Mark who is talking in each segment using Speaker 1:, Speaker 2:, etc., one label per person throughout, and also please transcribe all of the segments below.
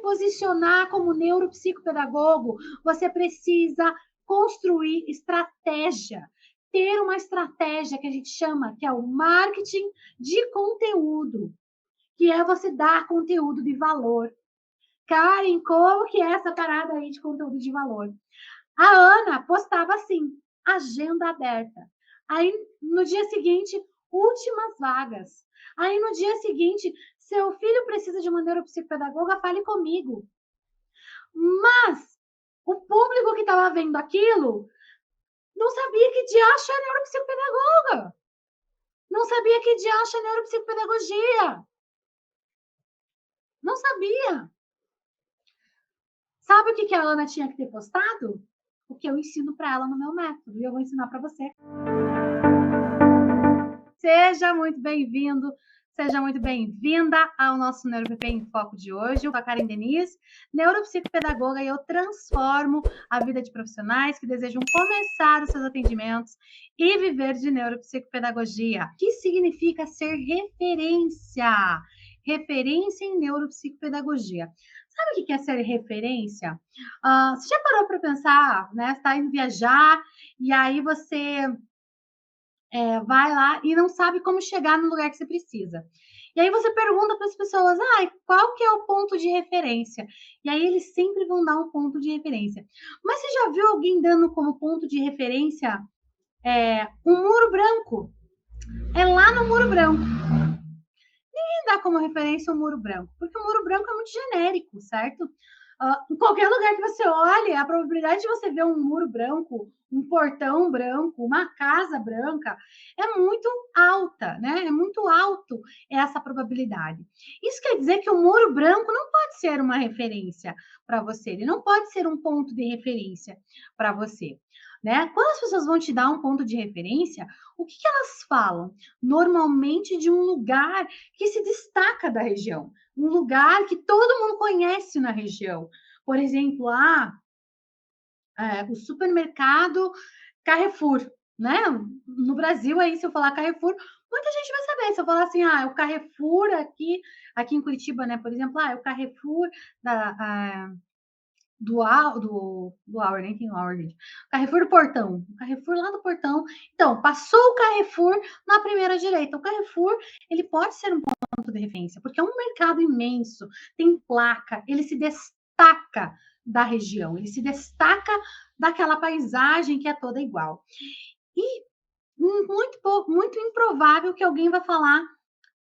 Speaker 1: posicionar como neuropsicopedagogo, você precisa construir estratégia. Ter uma estratégia que a gente chama, que é o marketing de conteúdo, que é você dar conteúdo de valor. Karen, como que é essa parada aí de conteúdo de valor? A Ana postava assim, agenda aberta. Aí, no dia seguinte, últimas vagas. Aí, no dia seguinte, seu filho precisa de uma neuropsicopedagoga, fale comigo. Mas o público que estava vendo aquilo não sabia que diacho é neuropsicopedagoga. Não sabia que diacho é neuropsicopedagogia. Não sabia. Sabe o que a Ana tinha que ter postado? O que eu ensino para ela no meu método. E eu vou ensinar para você. Seja muito bem-vindo, seja muito bem-vinda ao nosso NeuroPP em Foco de hoje. Eu sou a Karen Denise, neuropsicopedagoga, e eu transformo a vida de profissionais que desejam começar os seus atendimentos e viver de neuropsicopedagogia. O que significa ser referência? Referência em neuropsicopedagogia. Sabe o que é ser referência? Você já parou para pensar, né? Você está indo viajar e aí você vai lá e não sabe como chegar no lugar que você precisa. E aí você pergunta para as pessoas, qual que é o ponto de referência? E aí eles sempre vão dar um ponto de referência. Mas você já viu alguém dando como ponto de referência um muro branco? É lá no muro branco. Ninguém dá como referência o muro branco, porque o muro branco é muito genérico, certo? Em qualquer lugar que você olhe, a probabilidade de você ver um muro branco, um portão branco, uma casa branca, é muito alta, né? É muito alto essa probabilidade. Isso quer dizer que o muro branco não pode ser uma referência para você, ele não pode ser um ponto de referência para você, né? Quando as pessoas vão te dar um ponto de referência, o que elas falam? Normalmente de um lugar que se destaca da região, um lugar que todo mundo conhece na região. Por exemplo, o supermercado Carrefour, né? No Brasil, aí, se eu falar Carrefour, muita gente vai saber. Se eu falar assim, o Carrefour aqui em Curitiba, né? Por exemplo, é o Carrefour do Hour, nem tem Hour, gente. Carrefour do Portão. O Carrefour lá do Portão. Então, passou o Carrefour na primeira direita. O Carrefour, ele pode ser um ponto de referência, porque é um mercado imenso, tem placa, ele se destaca da região, ele se destaca daquela paisagem que é toda igual. E muito improvável que alguém vai falar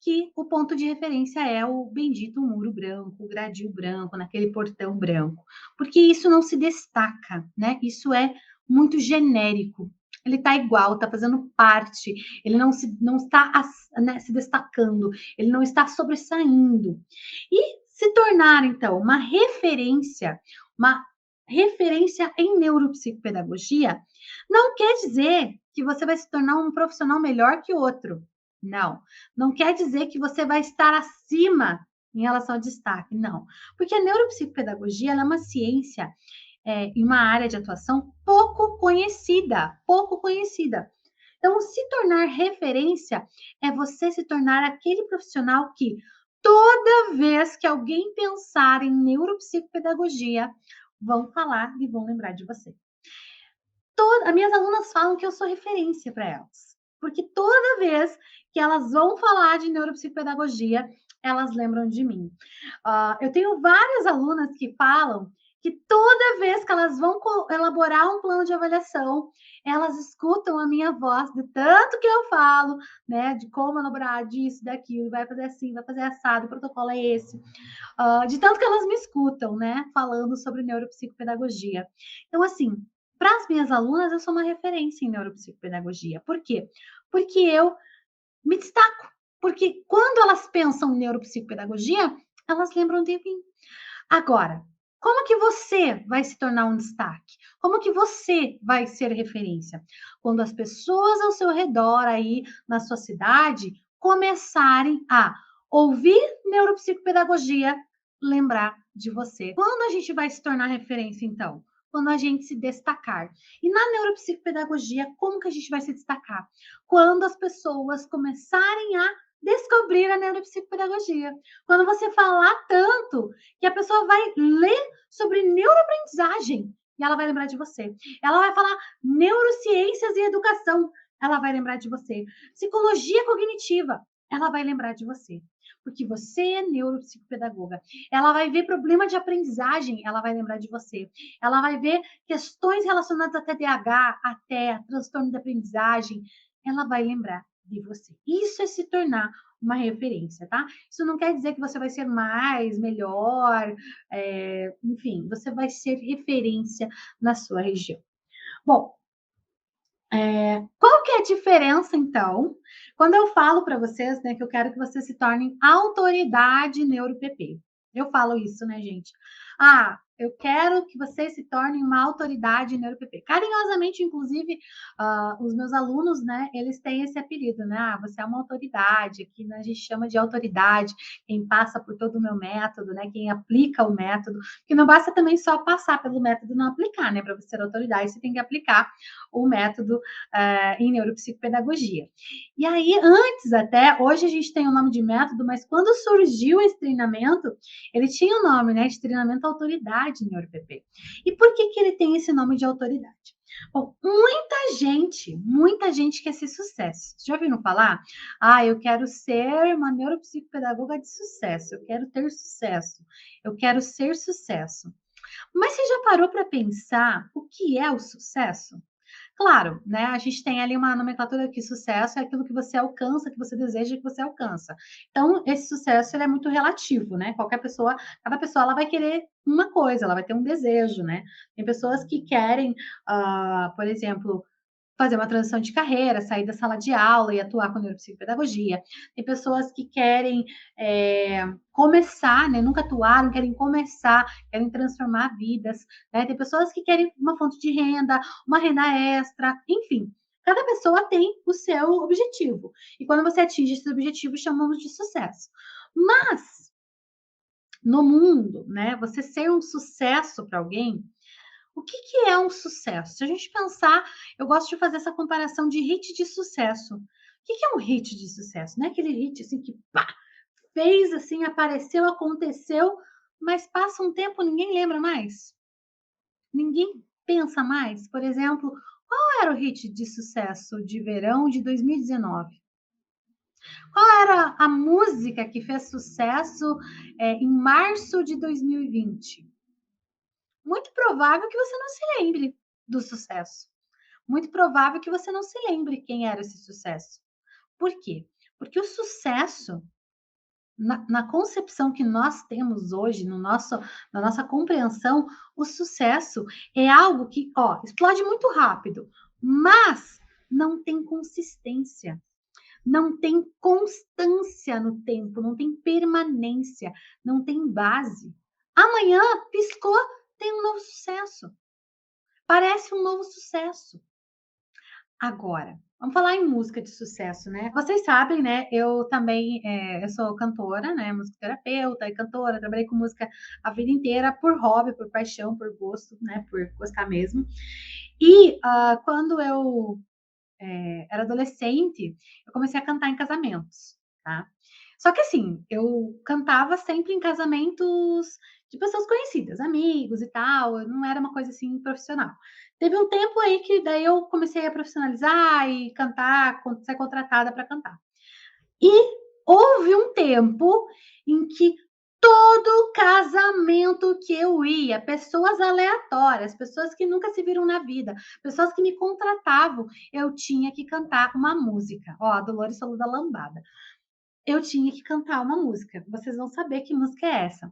Speaker 1: que o ponto de referência é o bendito muro branco, o gradil branco, naquele portão branco, porque isso não se destaca, né? Isso é muito genérico. Ele está igual, está fazendo parte, ele não está né, se destacando, ele não está sobressaindo. E se tornar, então, uma referência em neuropsicopedagogia, não quer dizer que você vai se tornar um profissional melhor que outro. Não quer dizer que você vai estar acima em relação ao destaque, não. Porque a neuropsicopedagogia é uma ciência em uma área de atuação pouco conhecida. Então, se tornar referência é você se tornar aquele profissional que toda vez que alguém pensar em neuropsicopedagogia, vão falar e vão lembrar de você. As minhas alunas falam que eu sou referência para elas, porque toda vez que elas vão falar de neuropsicopedagogia, elas lembram de mim. Eu tenho várias alunas que falam que toda vez que elas vão elaborar um plano de avaliação, elas escutam a minha voz, de tanto que eu falo, né, de como elaborar disso, daquilo, vai fazer assim, vai fazer assado, o protocolo é esse, de tanto que elas me escutam, né, falando sobre neuropsicopedagogia. Então, assim, para as minhas alunas, eu sou uma referência em neuropsicopedagogia. Por quê? Porque eu me destaco. Porque quando elas pensam em neuropsicopedagogia, elas lembram de mim. Agora, como que você vai se tornar um destaque? Como que você vai ser referência? Quando as pessoas ao seu redor aí na sua cidade começarem a ouvir neuropsicopedagogia, lembrar de você. Quando a gente vai se tornar referência, então? Quando a gente se destacar. E na neuropsicopedagogia, como que a gente vai se destacar? Quando as pessoas começarem a Descobrir a neuropsicopedagogia. Quando você falar tanto que a pessoa vai ler sobre neuroaprendizagem e ela vai lembrar de você. Ela vai falar neurociências e educação, ela vai lembrar de você. Psicologia cognitiva, ela vai lembrar de você. Porque você é neuropsicopedagoga. Ela vai ver problema de aprendizagem, ela vai lembrar de você. Ela vai ver questões relacionadas a TDAH, até transtorno de aprendizagem, ela vai lembrar de você. Isso é se tornar uma referência, tá? Isso não quer dizer que você vai ser mais, melhor, enfim, você vai ser referência na sua região. Bom, qual que é a diferença, então, quando eu falo para vocês, né, que eu quero que vocês se tornem autoridade neuro-PP? Eu falo isso, né, gente? Ah, eu quero que vocês se tornem uma autoridade neuro-PP. Carinhosamente, inclusive, os meus alunos, né, eles têm esse apelido, né? Ah, você é uma autoridade, aqui né, a gente chama de autoridade, quem passa por todo o meu método, né? Quem aplica o método, que não basta também só passar pelo método e não aplicar, né? Para você ser autoridade, você tem que aplicar o método em neuropsicopedagogia. E aí, antes até, hoje a gente tem o nome de método, mas quando surgiu esse treinamento, ele tinha o nome, né, de treinamento autoridade NeuroPP. E por que que ele tem esse nome de autoridade? Bom, muita gente quer ser sucesso. Já ouviram falar? Ah, eu quero ser uma neuropsicopedagoga de sucesso, eu quero ter sucesso, eu quero ser sucesso. Mas você já parou para pensar o que é o sucesso? Claro, né, a gente tem ali uma nomenclatura que sucesso é aquilo que você alcança, que você deseja que você alcança. Então, esse sucesso ele é muito relativo, né? Cada pessoa ela vai querer uma coisa, ela vai ter um desejo, né? Tem pessoas que querem, por exemplo, fazer uma transição de carreira, sair da sala de aula e atuar com neuropsicopedagogia. Tem pessoas que querem começar, né? Nunca atuaram, querem começar, querem transformar vidas. Né? Tem pessoas que querem uma fonte de renda, uma renda extra, enfim. Cada pessoa tem o seu objetivo. E quando você atinge esse objetivo, chamamos de sucesso. Mas, no mundo, né? Você ser um sucesso para alguém o que que é um sucesso? Se a gente pensar, eu gosto de fazer essa comparação de hit de sucesso. O que que é um hit de sucesso? Não é aquele hit assim que pá, fez assim, apareceu, aconteceu, mas passa um tempo, ninguém lembra mais. Ninguém pensa mais. Por exemplo, qual era o hit de sucesso de verão de 2019? Qual era a música que fez sucesso em março de 2020? Muito provável que você não se lembre do sucesso. Muito provável que você não se lembre quem era esse sucesso. Por quê? Porque o sucesso, na concepção que nós temos hoje, na nossa compreensão, o sucesso é algo que, ó, explode muito rápido, mas não tem consistência, não tem constância no tempo, não tem permanência, não tem base. Amanhã piscou, tem um novo sucesso. Parece um novo sucesso. Agora, vamos falar em música de sucesso, né? Vocês sabem, né? Eu também, eu sou cantora, né? Musicoterapeuta e cantora. Trabalhei com música a vida inteira por hobby, por paixão, por gosto, né? Por gostar mesmo. E quando eu era adolescente, eu comecei a cantar em casamentos, tá? Só que assim, eu cantava sempre em casamentos de pessoas conhecidas, amigos e tal, não era uma coisa assim profissional. Teve um tempo aí que daí eu comecei a profissionalizar e cantar, ser contratada para cantar. E houve um tempo em que todo casamento que eu ia, pessoas aleatórias, pessoas que nunca se viram na vida, pessoas que me contratavam, eu tinha que cantar uma música. Ó, a Dolores falou da lambada. Eu tinha que cantar uma música. Vocês vão saber que música é essa.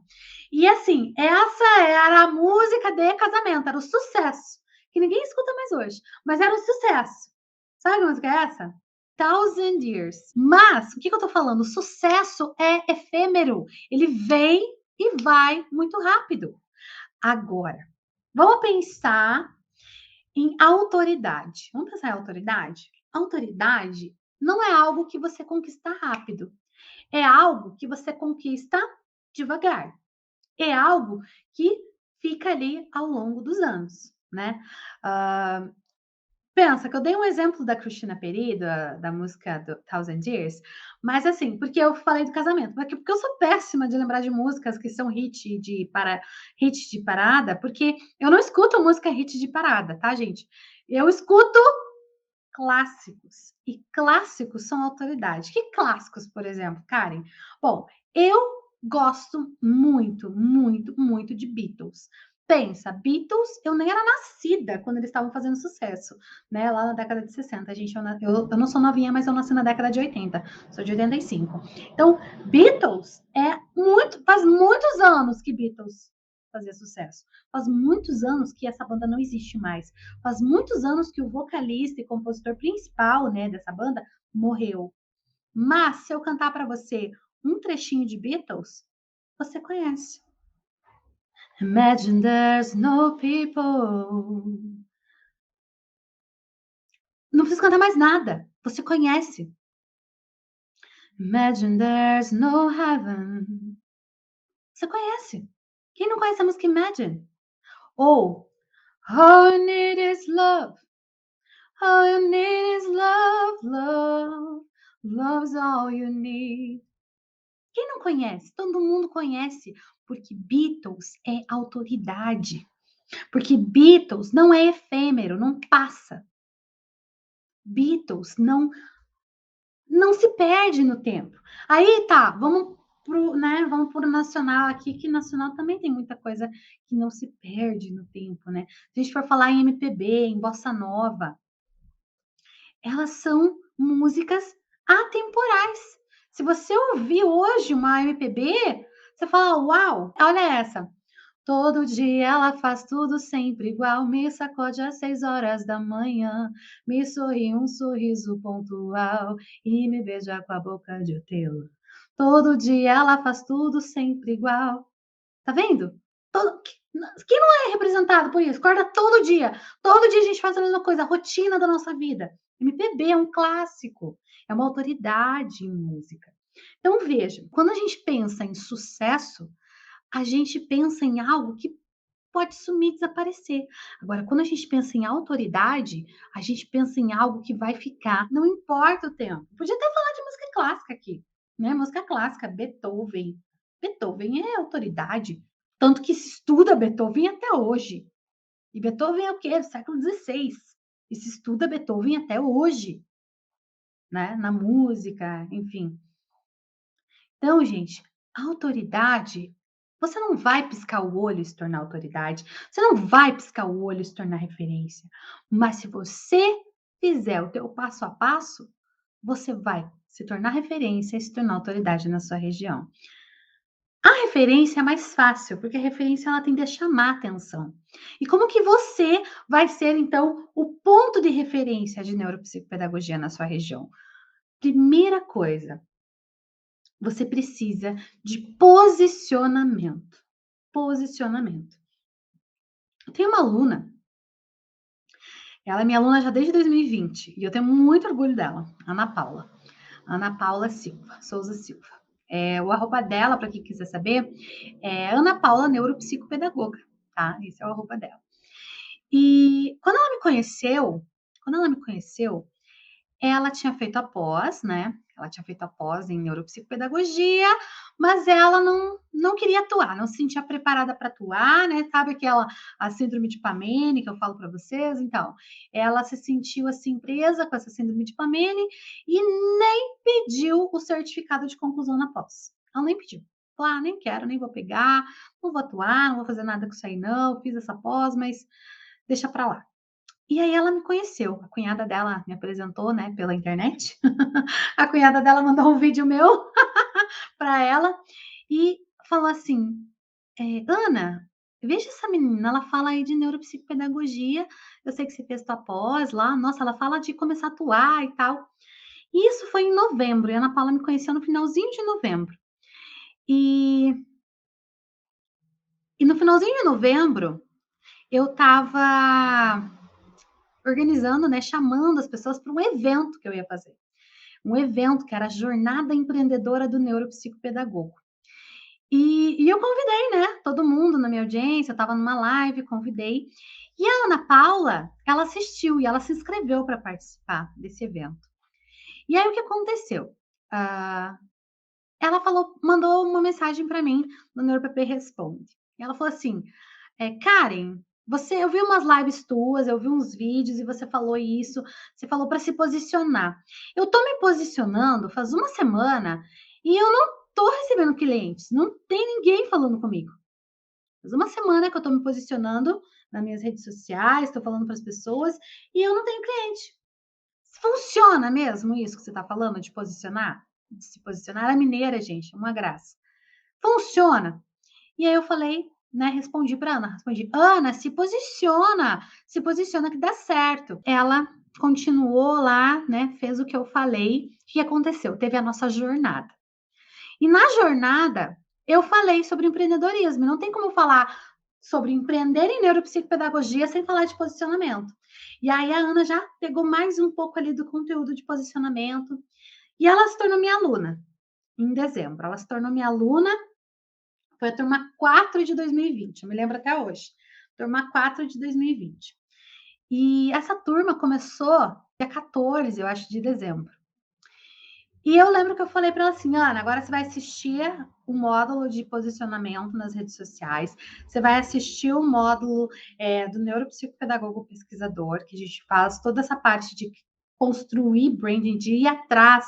Speaker 1: E assim, essa era a música de casamento, era o sucesso, que ninguém escuta mais hoje, mas era um sucesso. Sabe que música é essa? Thousand Years. Mas, o que, que eu tô falando? O sucesso é efêmero. Ele vem e vai muito rápido. Agora, vamos pensar em autoridade. Vamos pensar em autoridade? Autoridade não é algo que você conquista rápido. É algo que você conquista devagar. É algo que fica ali ao longo dos anos, né? Pensa que eu dei um exemplo da Christina Perri, da música do Thousand Years, mas assim, porque eu falei do casamento, porque eu sou péssima de lembrar de músicas que são hit de parada, porque eu não escuto música hit de parada, tá, gente? Eu escuto clássicos, e clássicos são autoridade. Que clássicos, por exemplo, Karen? Bom, eu gosto muito, muito, muito de Beatles. Pensa, Beatles, eu nem era nascida quando eles estavam fazendo sucesso, né? Lá na década de 60. Gente, eu não sou novinha, mas eu nasci na década de 80. Sou de 85. Então, Beatles faz muitos anos que Beatles fazia sucesso. Faz muitos anos que essa banda não existe mais. Faz muitos anos que o vocalista e compositor principal, né, dessa banda morreu. Mas se eu cantar para você um trechinho de Beatles, você conhece. Imagine there's no people. Não precisa cantar mais nada. Você conhece. Imagine there's no heaven. Você conhece. Quem não conhece a música Imagine? Ou All you need is love. All you need is love, love. Love's all you need. Quem não conhece? Todo mundo conhece, porque Beatles é autoridade. Porque Beatles não é efêmero, não passa. Beatles não se perde no tempo. Aí tá, vamos pro nacional aqui, que nacional também tem muita coisa que não se perde no tempo, né? Se a gente for falar em MPB, em bossa nova, elas são músicas atemporais. Se você ouvir hoje uma MPB, você fala, uau, olha essa. Todo dia ela faz tudo sempre igual, me sacode às 6 horas da manhã, me sorri um sorriso pontual e me beija com a boca de hortelã. Todo dia ela faz tudo sempre igual. Tá vendo? Quem não é representado por isso? Acorda todo dia. Todo dia a gente faz a mesma coisa, a rotina da nossa vida. MPB é um clássico, é uma autoridade em música. Então veja, quando a gente pensa em sucesso, a gente pensa em algo que pode sumir, desaparecer. Agora, quando a gente pensa em autoridade, a gente pensa em algo que vai ficar, não importa o tempo. Podia até falar de música clássica aqui, né? Música clássica, Beethoven. Beethoven é autoridade, tanto que se estuda Beethoven até hoje. E Beethoven é o quê? Do século XVI. E se estuda Beethoven até hoje, né? Na música, enfim. Então, gente, autoridade, você não vai piscar o olho e se tornar autoridade, você não vai piscar o olho e se tornar referência, mas se você fizer o teu passo a passo, você vai se tornar referência e se tornar autoridade na sua região. A referência é mais fácil, porque a referência ela tende a chamar atenção. E como que você vai ser, então, o ponto de referência de neuropsicopedagogia na sua região? Primeira coisa, você precisa de posicionamento. Posicionamento. Eu tenho uma aluna, ela é minha aluna já desde 2020, e eu tenho muito orgulho dela, Ana Paula. Ana Paula Silva, Souza Silva. O arroba dela, para quem quiser saber, é Ana Paula Neuropsicopedagoga, tá? Esse é o arroba dela. E quando ela me conheceu, ela tinha feito a pós, né? Ela tinha feito a pós em neuropsicopedagogia, mas ela não queria atuar, não se sentia preparada para atuar, né? Sabe a síndrome de Pamene que eu falo para vocês? Então, ela se sentiu assim presa com essa síndrome de Pamene e nem pediu o certificado de conclusão na pós. Ela nem pediu. Falou, nem quero, nem vou pegar, não vou atuar, não vou fazer nada com isso aí não, fiz essa pós, mas deixa para lá. E aí ela me conheceu, a cunhada dela me apresentou, né, pela internet. A cunhada dela mandou um vídeo meu para ela e falou assim: Ana, veja essa menina, ela fala aí de neuropsicopedagogia. Eu sei que você fez tua pós lá, nossa, ela fala de começar a atuar e tal. E isso foi em novembro, e a Ana Paula me conheceu no finalzinho de novembro. E, e no finalzinho de novembro, eu estava organizando, né, chamando as pessoas para um evento que eu ia fazer. Um evento que era a Jornada Empreendedora do Neuropsicopedagogo. E eu convidei, né, todo mundo na minha audiência, eu estava numa live, convidei. E a Ana Paula, ela assistiu e ela se inscreveu para participar desse evento. E aí o que aconteceu? Ela mandou uma mensagem para mim no NeuroPP Responde. E ela falou assim: Karen, eu vi umas lives tuas, eu vi uns vídeos e você falou isso, você falou para se posicionar. Eu estou me posicionando faz uma semana e eu não estou recebendo clientes, não tem ninguém falando comigo. Faz uma semana que eu estou me posicionando nas minhas redes sociais, estou falando para as pessoas e eu não tenho cliente. Funciona mesmo isso que você está falando de posicionar? De se posicionar? Ela é mineira, gente, uma graça. Funciona. E aí eu falei, né, respondi para Ana, Ana, se posiciona que dá certo. Ela continuou lá, né, fez o que eu falei. O que aconteceu? Teve a nossa jornada. E na jornada, eu falei sobre empreendedorismo. Não tem como falar sobre empreender em neuropsicopedagogia sem falar de posicionamento. E aí a Ana já pegou mais um pouco ali do conteúdo de posicionamento. E ela se tornou minha aluna em dezembro. Ela se tornou minha aluna. Foi a turma 4 de 2020, eu me lembro até hoje. Turma 4 de 2020. E essa turma começou dia 14, eu acho, de dezembro. E eu lembro que eu falei para ela assim, Ana, agora você vai assistir o módulo de posicionamento nas redes sociais, você vai assistir o módulo do neuropsicopedagogo pesquisador, que a gente faz toda essa parte de construir branding, de ir atrás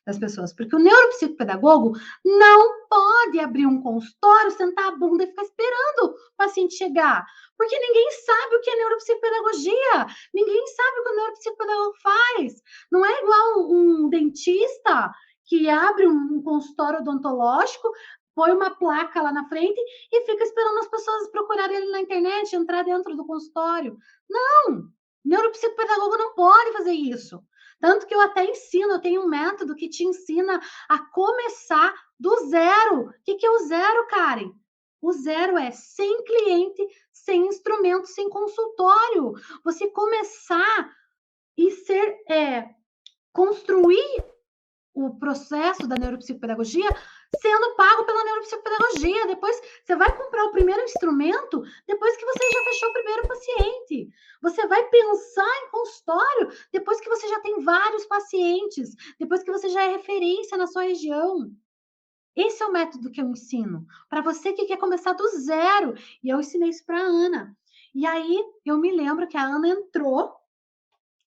Speaker 1: das pessoas, porque o neuropsicopedagogo não pode abrir um consultório, sentar a bunda e ficar esperando o paciente chegar, porque ninguém sabe o que é neuropsicopedagogia, ninguém sabe o que o neuropsicopedagogo faz, não é igual um dentista que abre um consultório odontológico, põe uma placa lá na frente e fica esperando as pessoas procurarem ele na internet, entrar dentro do consultório. Não! Neuropsicopedagogo não pode fazer isso. Tanto que eu até ensino, eu tenho um método que te ensina a começar do zero. O que é o zero, Karen? O zero é sem cliente, sem instrumento, sem consultório. Você começar e construir o processo da neuropsicopedagogia sendo pago pela neuropsicopedagogia. Depois você vai comprar o primeiro instrumento depois que você já fechou o primeiro paciente. Você vai pensar em consultório depois que você já tem vários pacientes, depois que você já é referência na sua região. Esse é o método que eu ensino para você que quer começar do zero. E eu ensinei isso para a Ana. E aí eu me lembro que a Ana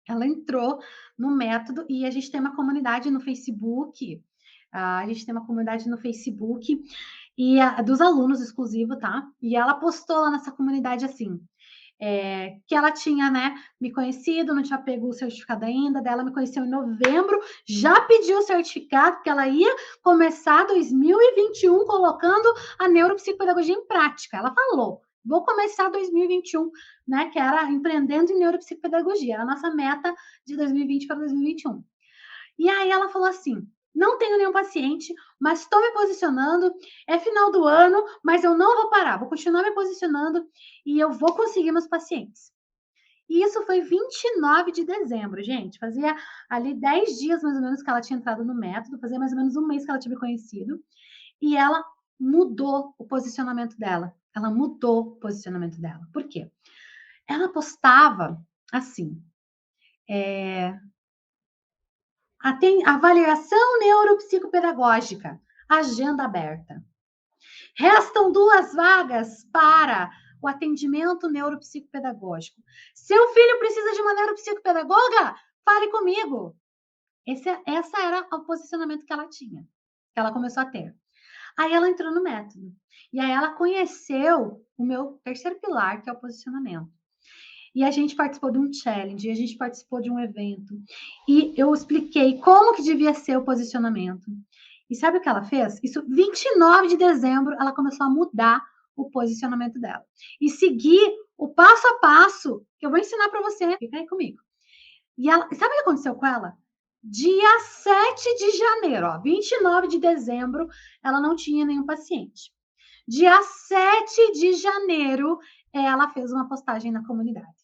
Speaker 1: ela entrou no método e a gente tem uma comunidade no Facebook. A gente tem uma comunidade no Facebook e dos alunos exclusivo, tá? E ela postou lá nessa comunidade assim, que ela tinha, né, me conhecido, não tinha pego o certificado ainda, dela me conheceu em novembro, já pediu o certificado, porque ela ia começar 2021 colocando a neuropsicopedagogia em prática. Ela falou, vou começar 2021, né, que era empreendendo em neuropsicopedagogia, era a nossa meta de 2020 para 2021. E aí ela falou assim, não tenho nenhum paciente, mas estou me posicionando, é final do ano, mas eu não vou parar, vou continuar me posicionando e eu vou conseguir meus pacientes. E isso foi 29 de dezembro, gente. Fazia ali 10 dias, mais ou menos, que ela tinha entrado no método, fazia mais ou menos um mês que ela tinha me conhecido, e ela mudou o posicionamento dela. Ela mudou o posicionamento dela. Por quê? Ela postava assim, avaliação neuropsicopedagógica, agenda aberta. Restam 2 vagas para o atendimento neuropsicopedagógico. Seu filho precisa de uma neuropsicopedagoga? Fale comigo. Essa era o posicionamento que ela tinha, que ela começou a ter. Aí ela entrou no método. E aí ela conheceu o meu terceiro pilar, que é o posicionamento. E a gente participou de um challenge, a gente participou de um evento. E eu expliquei como que devia ser o posicionamento. E sabe o que ela fez? Isso, 29 de dezembro, ela começou a mudar o posicionamento dela. E seguir o passo a passo que eu vou ensinar para você. Fica aí comigo. E ela, sabe o que aconteceu com ela? Dia 7 de janeiro, 29 de dezembro, ela não tinha nenhum paciente. Dia 7 de janeiro, ela fez uma postagem na comunidade.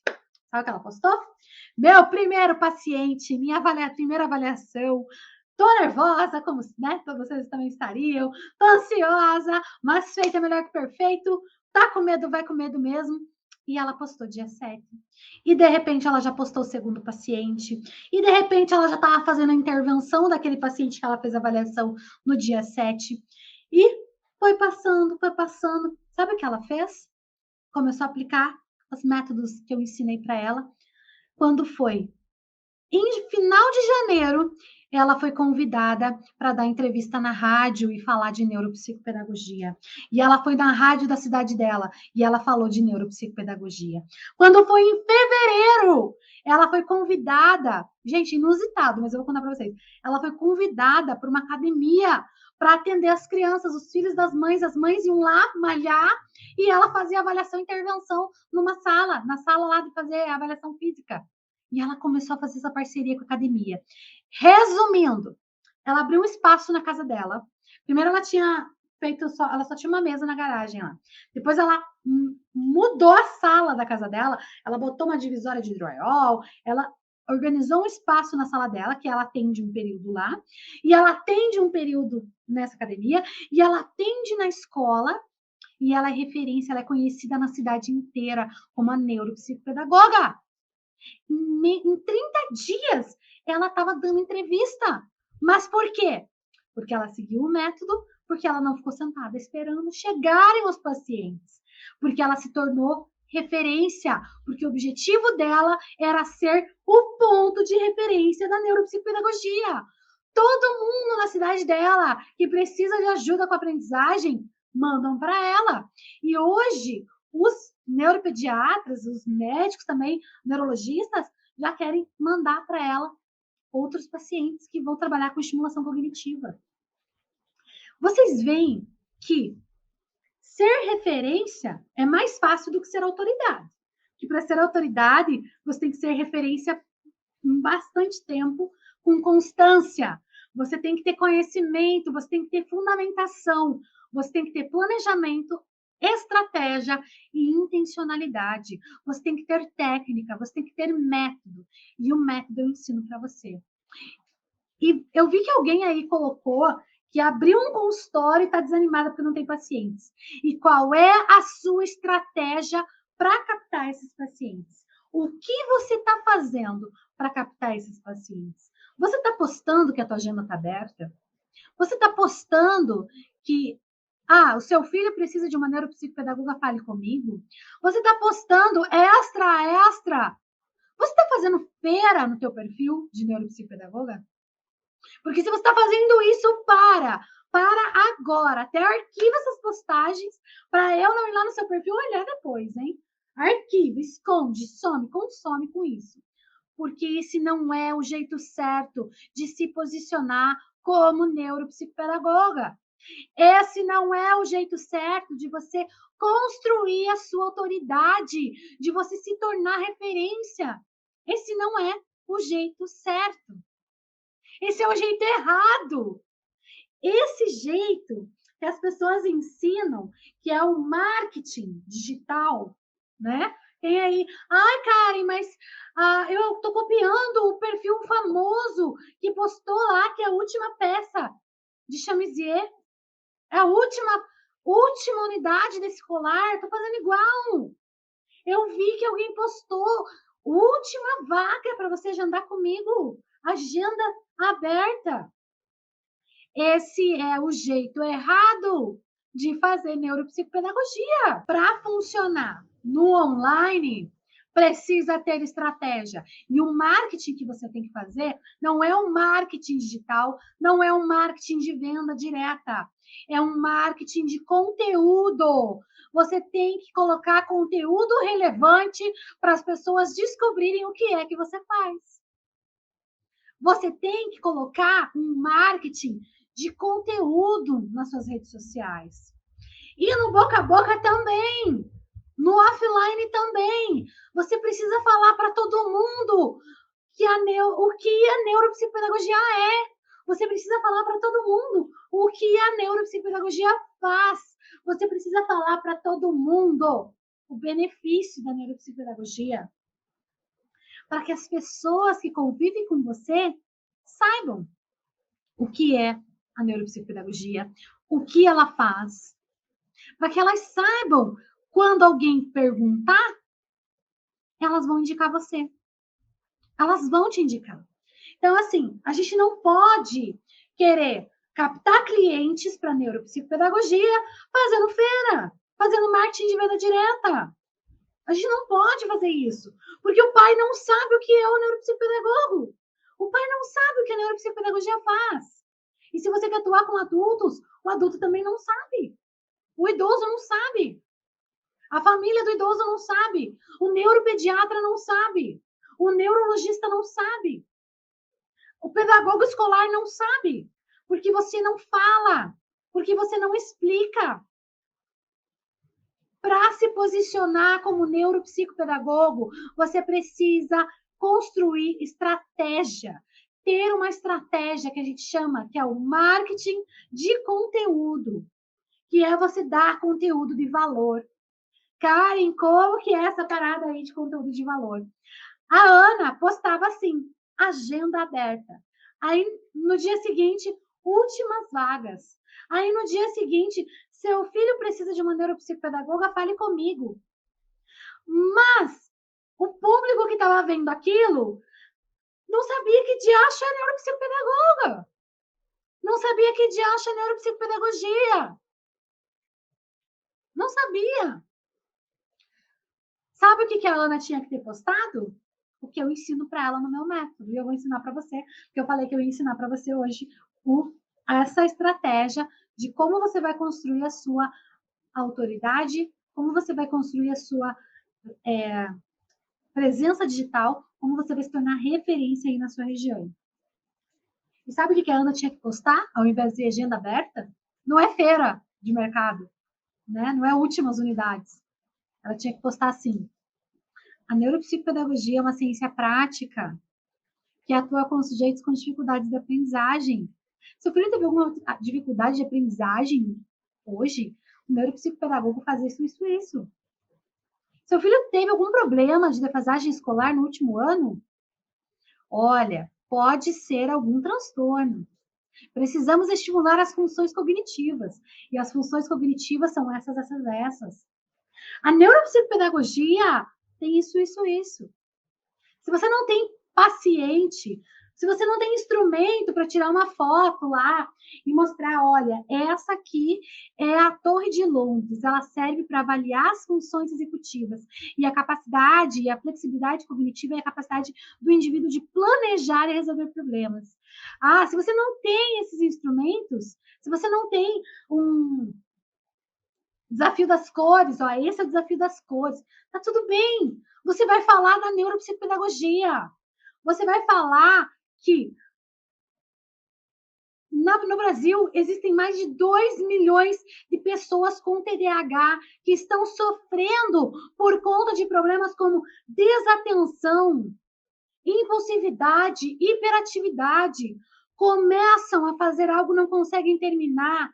Speaker 1: Sabe o que ela postou? Meu primeiro paciente, minha primeira avaliação. Tô nervosa, como né, vocês também estariam. Tô ansiosa, mas feito é melhor que perfeito. tá com medo, vai com medo mesmo. E ela postou dia 7. E de repente ela já postou o segundo paciente. E de repente ela já estava fazendo a intervenção daquele paciente que ela fez a avaliação no dia 7. E foi passando, foi passando. Sabe o que ela fez? Começou a aplicar os métodos que eu ensinei para ela. Quando foi em final de janeiro, ela foi convidada para dar entrevista na rádio e falar de neuropsicopedagogia. E ela foi na rádio da cidade dela e ela falou de neuropsicopedagogia. Quando foi em fevereiro, ela foi convidada, gente, inusitado, mas eu vou contar para vocês. Ela foi convidada para uma academia para atender as crianças, os filhos das mães, as mães iam lá malhar e ela fazia avaliação e intervenção numa sala, na sala lá de fazer avaliação física. E ela começou a fazer essa parceria com a academia. Resumindo, ela abriu um espaço na casa dela. Primeiro ela tinha feito só, ela só tinha uma mesa na garagem lá. Depois ela mudou a sala da casa dela, ela botou uma divisória de drywall, ela organizou um espaço na sala dela, que ela atende um período lá, e ela atende um período nessa academia, e ela atende na escola, e ela é referência, ela é conhecida na cidade inteira como a neuropsicopedagoga. Em 30 dias, ela estava dando entrevista. Mas por quê? Porque ela seguiu o método, porque ela não ficou sentada esperando chegarem os pacientes, porque ela se tornou referência, porque o objetivo dela era ser o ponto de referência da neuropsicopedagogia. Todo mundo na cidade dela que precisa de ajuda com a aprendizagem, mandam para ela. E hoje, os neuropediatras, os médicos também, neurologistas, já querem mandar para ela outros pacientes que vão trabalhar com estimulação cognitiva. Vocês veem que ser referência é mais fácil do que ser autoridade. Que para ser autoridade, você tem que ser referência em bastante tempo, com constância. Você tem que ter conhecimento, você tem que ter fundamentação, você tem que ter planejamento, estratégia e intencionalidade. Você tem que ter técnica, você tem que ter método. E o método eu ensino para você. E eu vi que alguém aí colocou que abriu um consultório e está desanimada porque não tem pacientes. E qual é a sua estratégia para captar esses pacientes? O que você está fazendo para captar esses pacientes? Você está postando que a tua agenda está aberta? Você está postando que o seu filho precisa de uma neuropsicopedagoga, fale comigo? Você está postando extra? Você está fazendo feira no teu perfil de neuropsicopedagoga? Porque se você está fazendo isso, para agora. Até arquiva essas postagens para eu não ir lá no seu perfil olhar depois, hein? Arquiva, esconde, some, consome com isso. Porque esse não é o jeito certo de se posicionar como neuropsicopedagoga. Esse não é o jeito certo de você construir a sua autoridade, de você se tornar referência. Esse não é o jeito certo. Esse é o jeito errado. Esse jeito que as pessoas ensinam, que é o marketing digital, né? Tem aí, Karen, mas eu tô copiando o perfil famoso que postou lá que é a última peça de chamizier, é a última unidade desse colar, tô fazendo igual. Eu vi que alguém postou última vaga para você agendar comigo, agenda aberta. Esse é o jeito errado de fazer neuropsicopedagogia. Para funcionar no online, precisa ter estratégia. E o marketing que você tem que fazer não é um marketing digital, não é um marketing de venda direta, é um marketing de conteúdo. Você tem que colocar conteúdo relevante para as pessoas descobrirem o que é que você faz. Você tem que colocar um marketing de conteúdo nas suas redes sociais. E no boca a boca também. No offline também. Você precisa falar para todo mundo o que a neuropsicopedagogia é. Você precisa falar para todo mundo o que a neuropsicopedagogia faz. Você precisa falar para todo mundo o benefício da neuropsicopedagogia. Para que as pessoas que convivem com você saibam o que é a neuropsicopedagogia, o que ela faz, para que elas saibam Quando alguém perguntar, elas vão indicar você. Elas vão te indicar. Então, assim, a gente não pode querer captar clientes para neuropsicopedagogia fazendo feira, fazendo marketing de venda direta. A gente não pode fazer isso, porque o pai não sabe o que é o neuropsicopedagogo. O pai não sabe o que a neuropsicopedagogia faz. E se você quer atuar com adultos, o adulto também não sabe. O idoso não sabe. A família do idoso não sabe. O neuropediatra não sabe. O neurologista não sabe. O pedagogo escolar não sabe. Porque você não fala. Porque você não explica. Para se posicionar como neuropsicopedagogo, você precisa construir estratégia. Ter uma estratégia que a gente chama, que é o marketing de conteúdo, que é você dar conteúdo de valor. Karen, como que é essa parada aí de conteúdo de valor? A Ana postava assim, agenda aberta. Aí, no dia seguinte, últimas vagas. Aí, no dia seguinte, seu filho precisa de uma neuropsicopedagoga, fale comigo. Mas o público que estava vendo aquilo não sabia que diacho é neuropsicopedagoga. Não sabia que diacho é neuropsicopedagogia. Não sabia. Sabe o que a Ana tinha que ter postado? O que eu ensino para ela no meu método. E eu vou ensinar para você, porque eu falei que eu ia ensinar para você hoje essa estratégia de como você vai construir a sua autoridade, como você vai construir a sua presença digital, como você vai se tornar referência aí na sua região. E sabe o que a Ana tinha que postar, ao invés de agenda aberta? Não é feira de mercado, né? Não é últimas unidades. Ela tinha que postar assim: a neuropsicopedagogia é uma ciência prática que atua com sujeitos com dificuldades de aprendizagem. Seu filho teve alguma dificuldade de aprendizagem hoje? O neuropsicopedagogo faz isso. Seu filho teve algum problema de defasagem escolar no último ano? Olha, pode ser algum transtorno. Precisamos estimular as funções cognitivas. E as funções cognitivas são essas. A neuropsicopedagogia tem isso. Se você não tem paciente, se você não tem instrumento para tirar uma foto lá e mostrar, olha, essa aqui é a Torre de Londres, ela serve para avaliar as funções executivas e a capacidade e a flexibilidade cognitiva e a capacidade do indivíduo de planejar e resolver problemas. Ah, se você não tem esses instrumentos, se você não tem um desafio das cores, ó, esse é o desafio das cores, tá tudo bem. Você vai falar da neuropsicopedagogia. Você vai falar que no Brasil existem mais de 2 milhões de pessoas com TDAH que estão sofrendo por conta de problemas como desatenção, impulsividade, hiperatividade. Começam a fazer algo, não conseguem terminar,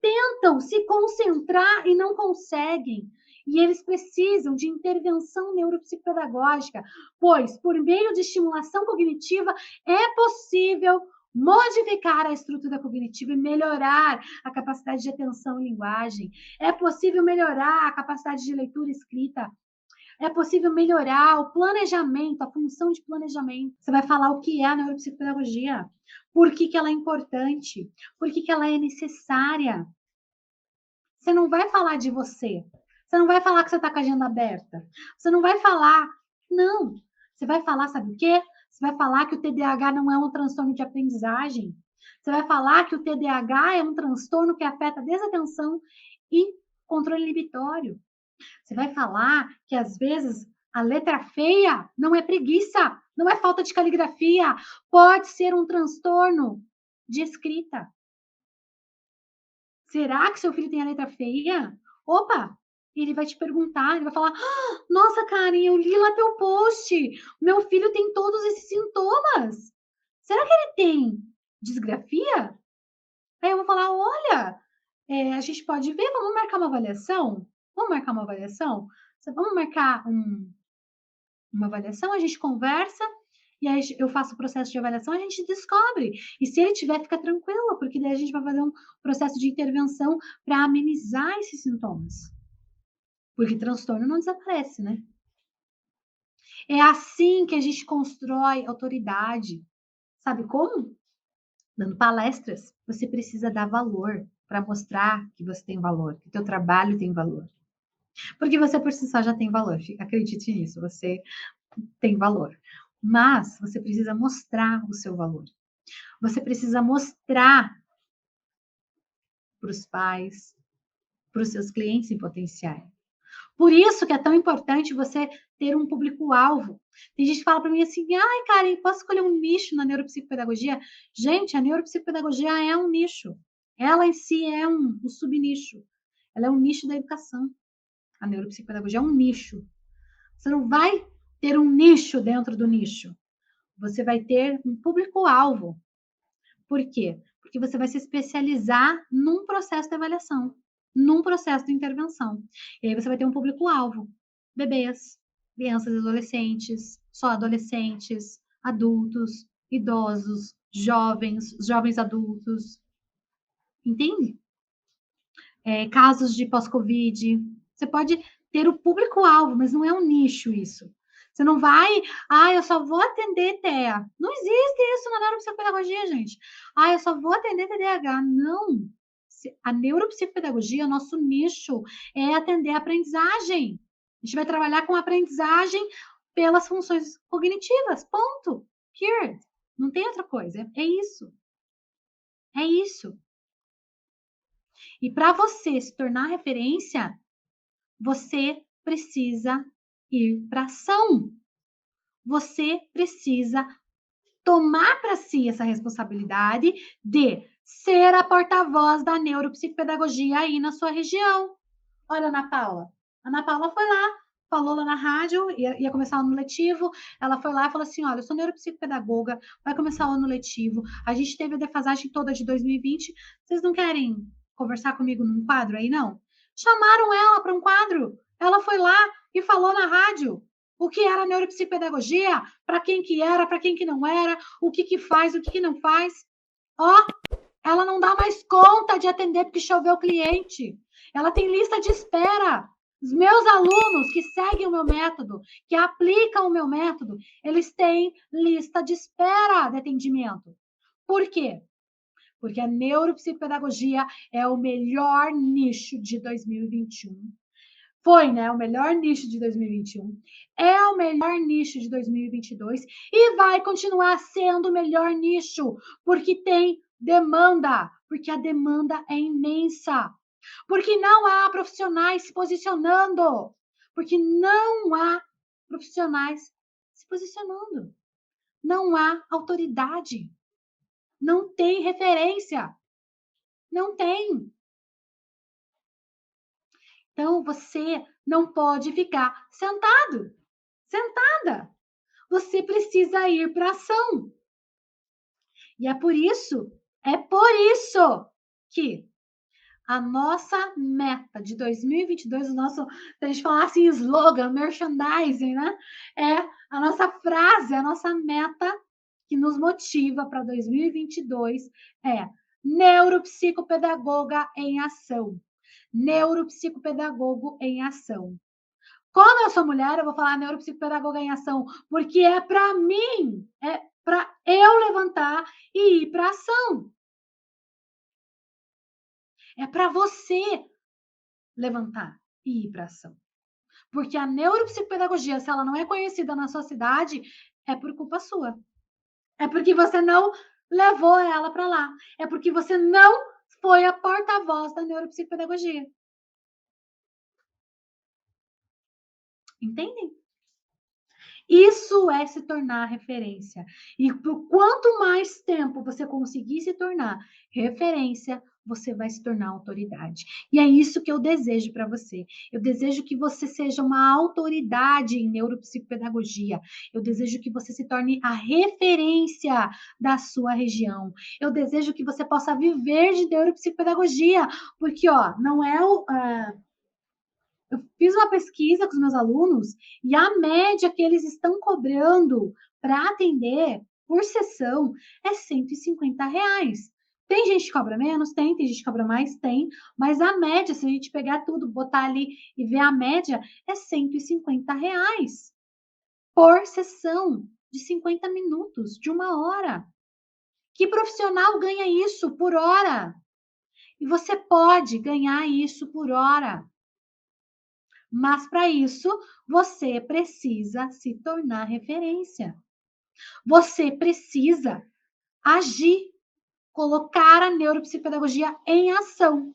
Speaker 1: tentam se concentrar e não conseguem. E eles precisam de intervenção neuropsicopedagógica, pois, por meio de estimulação cognitiva, é possível modificar a estrutura cognitiva e melhorar a capacidade de atenção e linguagem. É possível melhorar a capacidade de leitura e escrita. É possível melhorar o planejamento, a função de planejamento. Você vai falar o que é a neuropsicopedagogia, por que ela é importante, por que ela é necessária. Você não vai falar de você. Você não vai falar que você está com a agenda aberta. Você não vai falar. Não. Você vai falar, sabe o quê? Você vai falar que o TDAH não é um transtorno de aprendizagem. Você vai falar que o TDAH é um transtorno que afeta a desatenção e controle inibitório. Você vai falar que, às vezes, a letra feia não é preguiça, não é falta de caligrafia, pode ser um transtorno de escrita. Será que seu filho tem a letra feia? Opa! Ele vai te perguntar, ele vai falar: nossa, Karen, eu li lá teu post. Meu filho tem todos esses sintomas. Será que ele tem disgrafia? Aí eu vou falar: olha, a gente pode ver, vamos marcar uma avaliação? Vamos marcar uma avaliação? Vamos marcar uma avaliação, a gente conversa, e aí eu faço o processo de avaliação, a gente descobre. E se ele tiver, fica tranquila, porque daí a gente vai fazer um processo de intervenção para amenizar esses sintomas. Porque transtorno não desaparece, né? É assim que a gente constrói autoridade. Sabe como? Dando palestras. Você precisa dar valor para mostrar que você tem valor, que o teu trabalho tem valor. Porque você por si só já tem valor. Acredite nisso, você tem valor. Mas você precisa mostrar o seu valor. Você precisa mostrar para os pais, para os seus clientes em potencial. Por isso que é tão importante você ter um público-alvo. Tem gente que fala para mim assim, ai, Karen, posso escolher um nicho na neuropsicopedagogia? Gente, a neuropsicopedagogia é um nicho. Ela em si é um subnicho. Ela é um nicho da educação. A neuropsicopedagogia é um nicho. Você não vai ter um nicho dentro do nicho. Você vai ter um público-alvo. Por quê? Porque você vai se especializar num processo de avaliação, num processo de intervenção. E aí você vai ter um público-alvo: bebês, crianças e adolescentes, só adolescentes, adultos, idosos, jovens, jovens adultos. Entende? Casos de pós-Covid. Você pode ter o público-alvo, mas não é um nicho isso. Você não vai, eu só vou atender TEA. Não existe isso na neuropsicopedagogia, gente. Eu só vou atender TDAH. Não. A neuropsicopedagogia, nosso nicho é atender a aprendizagem. A gente vai trabalhar com aprendizagem pelas funções cognitivas. Ponto. Period. Não tem outra coisa. É isso. É isso. E para você se tornar referência, você precisa ir para ação. Você precisa tomar para si essa responsabilidade de ser a porta-voz da neuropsicopedagogia aí na sua região. Olha, Ana Paula. Ana Paula foi lá, falou lá na rádio, ia começar o ano letivo. Ela foi lá e falou assim: olha, eu sou neuropsicopedagoga, vai começar o ano letivo. A gente teve a defasagem toda de 2020. Vocês não querem conversar comigo num quadro aí, não? Chamaram ela para um quadro. Ela foi lá e falou na rádio o que era neuropsicopedagogia, para quem que era, para quem que não era, o que que faz, o que que não faz. Ó, ela não dá mais conta de atender porque choveu o cliente. Ela tem lista de espera. Os meus alunos que seguem o meu método, que aplicam o meu método, eles têm lista de espera de atendimento. Por quê? Porque a neuropsicopedagogia é o melhor nicho de 2021. Foi, né, o melhor nicho de 2021, é o melhor nicho de 2022 e vai continuar sendo o melhor nicho, porque tem demanda, porque a demanda é imensa, porque não há profissionais se posicionando, porque não há profissionais se posicionando, não há autoridade, não tem referência, não tem. Então, você não pode ficar sentado, sentada. Você precisa ir para ação. E é por isso que a nossa meta de 2022, o nosso, se a gente falar assim, slogan, merchandising, né? É a nossa frase, a nossa meta que nos motiva para 2022 é neuropsicopedagoga em ação. Neuropsicopedagogo em ação. Como eu sou mulher, eu vou falar neuropsicopedagoga em ação, porque é para mim, é para eu levantar e ir para ação. É para você levantar e ir para ação. Porque a neuropsicopedagogia, se ela não é conhecida na sua cidade, é por culpa sua. É porque você não levou ela para lá. É porque você não foi a porta-voz da neuropsicopedagogia. Entendem? Isso é se tornar referência. E por quanto mais tempo você conseguir se tornar referência, você vai se tornar autoridade. E é isso que eu desejo para você. Eu desejo que você seja uma autoridade em neuropsicopedagogia. Eu desejo que você se torne a referência da sua região. Eu desejo que você possa viver de neuropsicopedagogia, porque não é o eu fiz uma pesquisa com os meus alunos e a média que eles estão cobrando para atender por sessão é R$ 150. Tem gente que cobra menos? Tem gente que cobra mais? Tem, mas a média, se a gente pegar tudo, botar ali e ver a média, é R$ 150 por sessão de 50 minutos, de 1 hora. Que profissional ganha isso por hora? E você pode ganhar isso por hora. Mas para isso, você precisa se tornar referência. Você precisa agir, colocar a neuropsicopedagogia em ação.